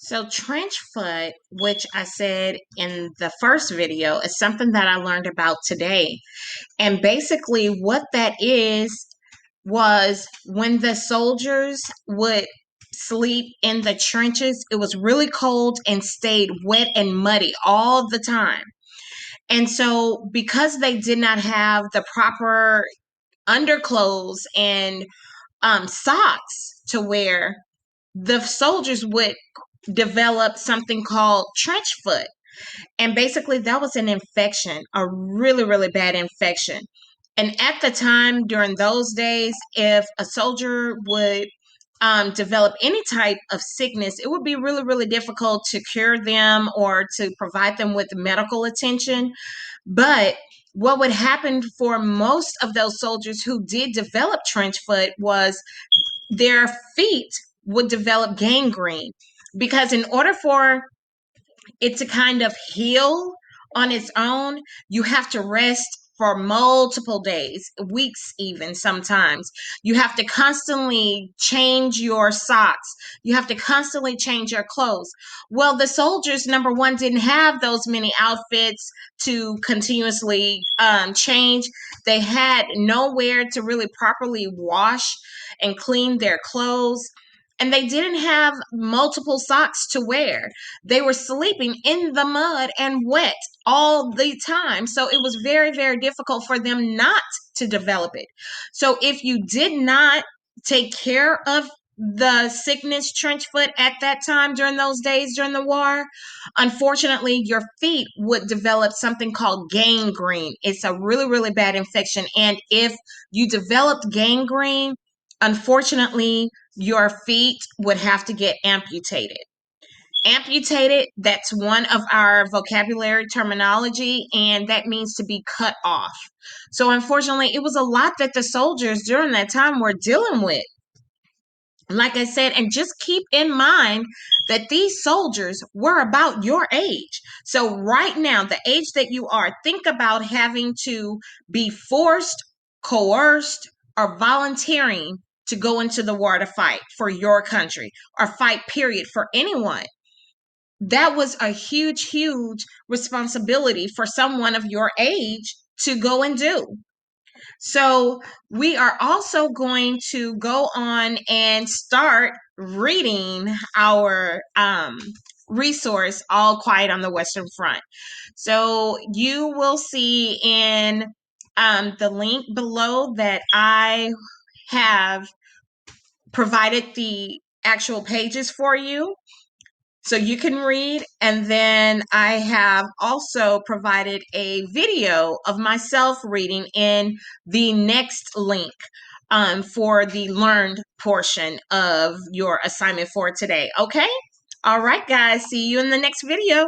So trench foot, which I said in the first video, is something that I learned about today. And basically what that is was when the soldiers would sleep in the trenches, it was really cold and stayed wet and muddy all the time. And so because they did not have the proper underclothes and socks to wear, the soldiers would develop something called trench foot. And basically, that was an infection, a really, really bad infection. And at the time, during those days, if a soldier would develop any type of sickness, it would be really, really difficult to cure them or to provide them with medical attention. But what would happen for most of those soldiers who did develop trench foot was their feet would develop gangrene, because in order for it to kind of heal on its own, you have to rest for multiple days, weeks, even sometimes. You have to constantly change your socks. You have to constantly change your clothes. Well, the soldiers, number one, didn't have those many outfits to continuously change. They had nowhere to really properly wash and clean their clothes. And they didn't have multiple socks to wear. They were sleeping in the mud and wet all the time. So it was very, very difficult for them not to develop it. So if you did not take care of the sickness trench foot at that time during those days during the war, unfortunately, your feet would develop something called gangrene. It's a really, really bad infection. And if you developed gangrene, unfortunately, your feet would have to get amputated. Amputated, that's one of our vocabulary terminology, and that means to be cut off. So, unfortunately, it was a lot that the soldiers during that time were dealing with. Like I said, and just keep in mind that these soldiers were about your age. So, right now, the age that you are, think about having to be forced, coerced, or volunteering to go into the war to fight for your country or fight, period, for anyone. That was a huge, huge responsibility for someone of your age to go and do. So, we are also going to go on and start reading our resource, All Quiet on the Western Front. So, you will see in the link below that I have provided the actual pages for you so you can read. And then I have also provided a video of myself reading in the next link for the learned portion of your assignment for today. Okay? All right, guys. See you in the next video.